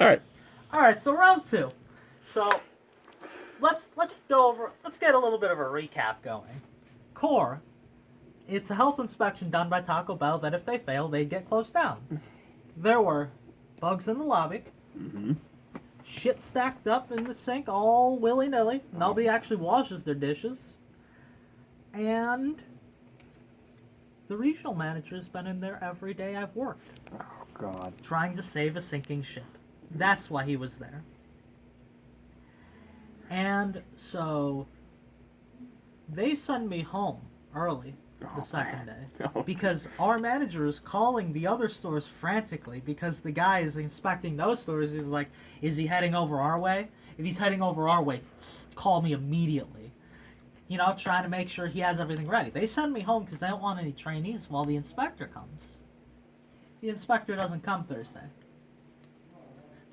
All right. All right, so round 2. So let's get a little bit of a recap going. Core, it's a health inspection done by Taco Bell that if they fail, they get closed down. There were bugs in the lobby. Mm-hmm. Shit stacked up in the sink all willy-nilly. Nobody actually washes their dishes. And the regional manager's been in there every day I've worked. Oh, God. Trying to save a sinking ship. That's why he was there. And so they send me home early the second day because our manager is calling the other stores frantically because the guy is inspecting those stores. He's like, is he heading over our way? If he's heading over our way, call me immediately. You know, trying to make sure he has everything ready. They send me home because they don't want any trainees while the inspector comes. The inspector doesn't come Thursday.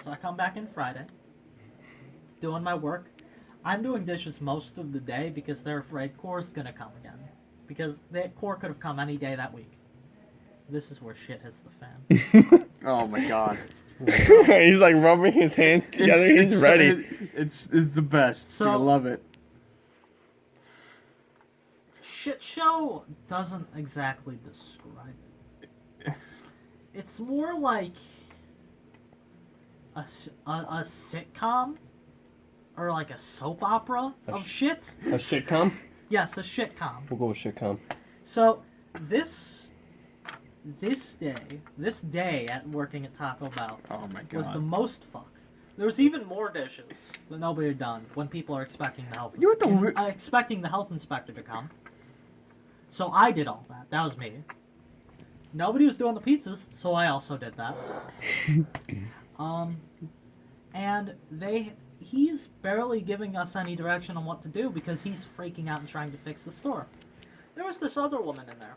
So I come back in Friday, doing my work. I'm doing dishes most of the day because they're afraid Core's going to come again. Because Core could have come any day that week. This is where shit hits the fan. Oh, my God. He's like rubbing his hands together. He's ready. It's the best. So, I love it. Shit show doesn't exactly describe it. It's more like a sitcom or like a soap opera of shit. A shitcom? Yes, a shitcom. We'll go with shitcom. So this day at working at Taco Bell was the most fuck. There was even more dishes that nobody had done when people are expecting expecting the health inspector to come. So I did all that. That was me. Nobody was doing the pizzas, so I also did that. And he's barely giving us any direction on what to do because he's freaking out and trying to fix the store. There was this other woman in there.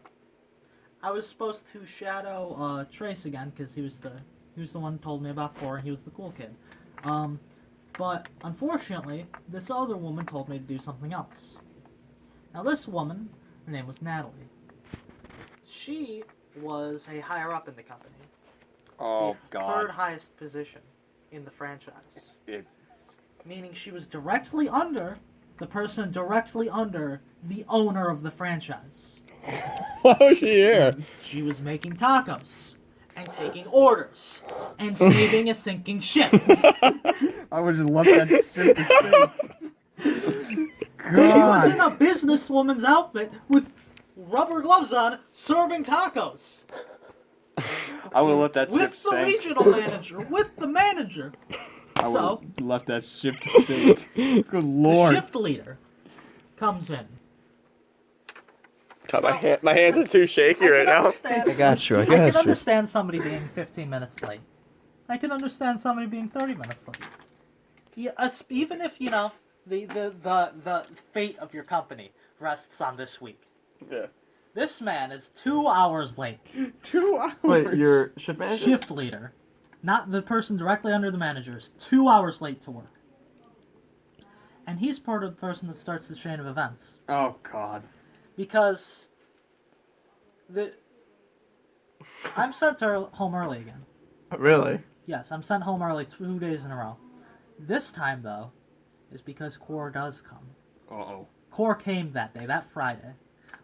I was supposed to shadow Trace again because he was the one who told me about Core and he was the cool kid. But unfortunately, this other woman told me to do something else. Now this woman, her name was Natalie. She was a higher up in the company. Oh, the God. third highest position in the franchise. It's Meaning she was directly under the person directly under the owner of the franchise. Why was she here? She was making tacos and taking orders and saving a sinking ship. I would just love that shit to sink. She was in a businesswoman's outfit with rubber gloves on, serving tacos. I would have let that ship With the sink. regional manager, with the manager. I would So, have left that ship to sink. Good the Lord. shift leader comes in. God, my hands are too shaky right now. I got you. I can understand somebody being 15 minutes late. I can understand somebody being 30 minutes late. Yeah, even if, you know, the fate of your company rests on this week. Yeah. This man is 2 hours late. 2 hours. Wait, your shift manager? Shift leader, not the person directly under the manager, is 2 hours late to work. And he's part of the person that starts the chain of events. Oh, God. Because I'm sent home early again. Really? Yes, I'm sent home early 2 days in a row. This time, though, is because Core does come. Uh-oh. Core came that day, that Friday,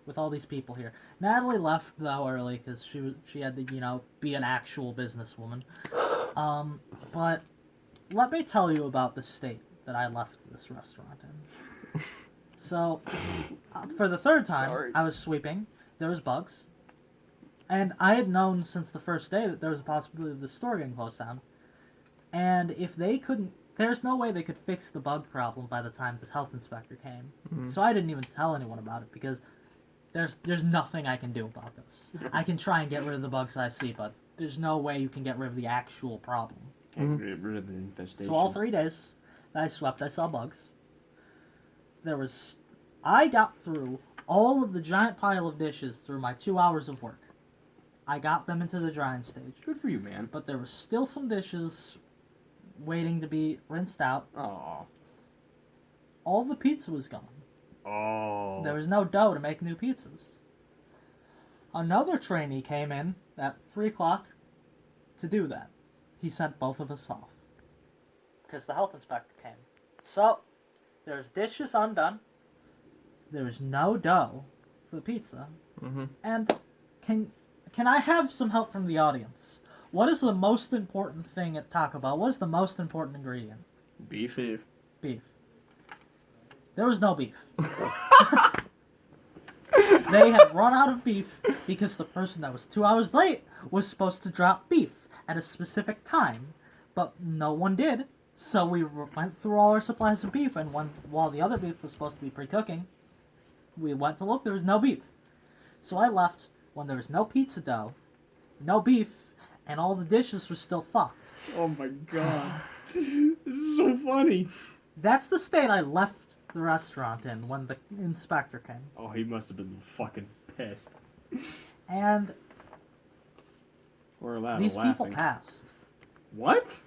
with all these people here. Natalie left, though, early because she had to, you know, be an actual businesswoman. But let me tell you about the state that I left this restaurant in. So, for the third time, Sorry. I was sweeping. There was bugs. And I had known since the first day that there was a possibility of the store getting closed down. And if they couldn't, there's no way they could fix the bug problem by the time the health inspector came. Mm-hmm. So I didn't even tell anyone about it because there's nothing I can do about this. I can try and get rid of the bugs I see, but there's no way you can get rid of the actual problem. Can't get rid of the infestation. So all 3 days that I swept, I saw bugs. I got through all of the giant pile of dishes through my 2 hours of work. I got them into the drying stage. Good for you, man. But there was still some dishes waiting to be rinsed out. Oh. All the pizza was gone. Oh. There was no dough to make new pizzas. Another trainee came in at 3 o'clock to do that. He sent both of us off. because the health inspector came. So, there's dishes undone. There's no dough for the pizza. Mm-hmm. And can I have some help from the audience? What is the most important thing at Taco Bell? What is the most important ingredient? Beef. Beef. There was no beef. They had run out of beef because the person that was 2 hours late was supposed to drop beef at a specific time, but no one did. So we went through all our supplies of beef, and while the other beef was supposed to be pre-cooking, we went to look, there was no beef. So I left when there was no pizza dough, no beef, and all the dishes were still fucked. Oh my god. This is so funny. That's the state I left the restaurant in when the inspector came. Oh, he must have been fucking pissed. And We're allowed these laughing. people passed. What?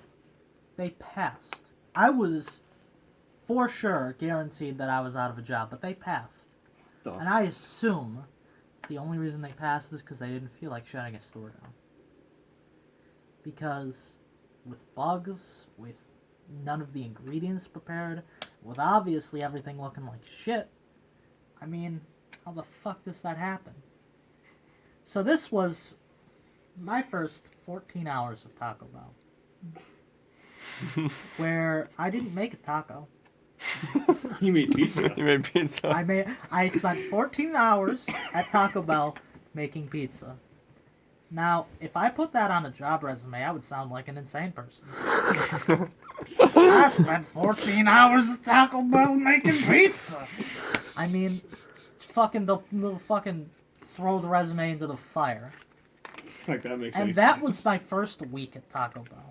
They passed. I was for sure guaranteed that I was out of a job, but they passed. The And I assume the only reason they passed is because they didn't feel like shutting a store down. Because with bugs, with none of the ingredients prepared, with obviously everything looking like shit, I mean, how the fuck does that happen? So this was my first 14 hours of Taco Bell. Where I didn't make a taco. He made pizza. You made pizza. I spent 14 hours at Taco Bell making pizza. Now, if I put that on a job resume, I would sound like an insane person. I spent 14 hours at Taco Bell making pizza. I mean, fucking they'll fucking throw the resume into the fire. Like that makes any And that sense. was my first week at Taco Bell.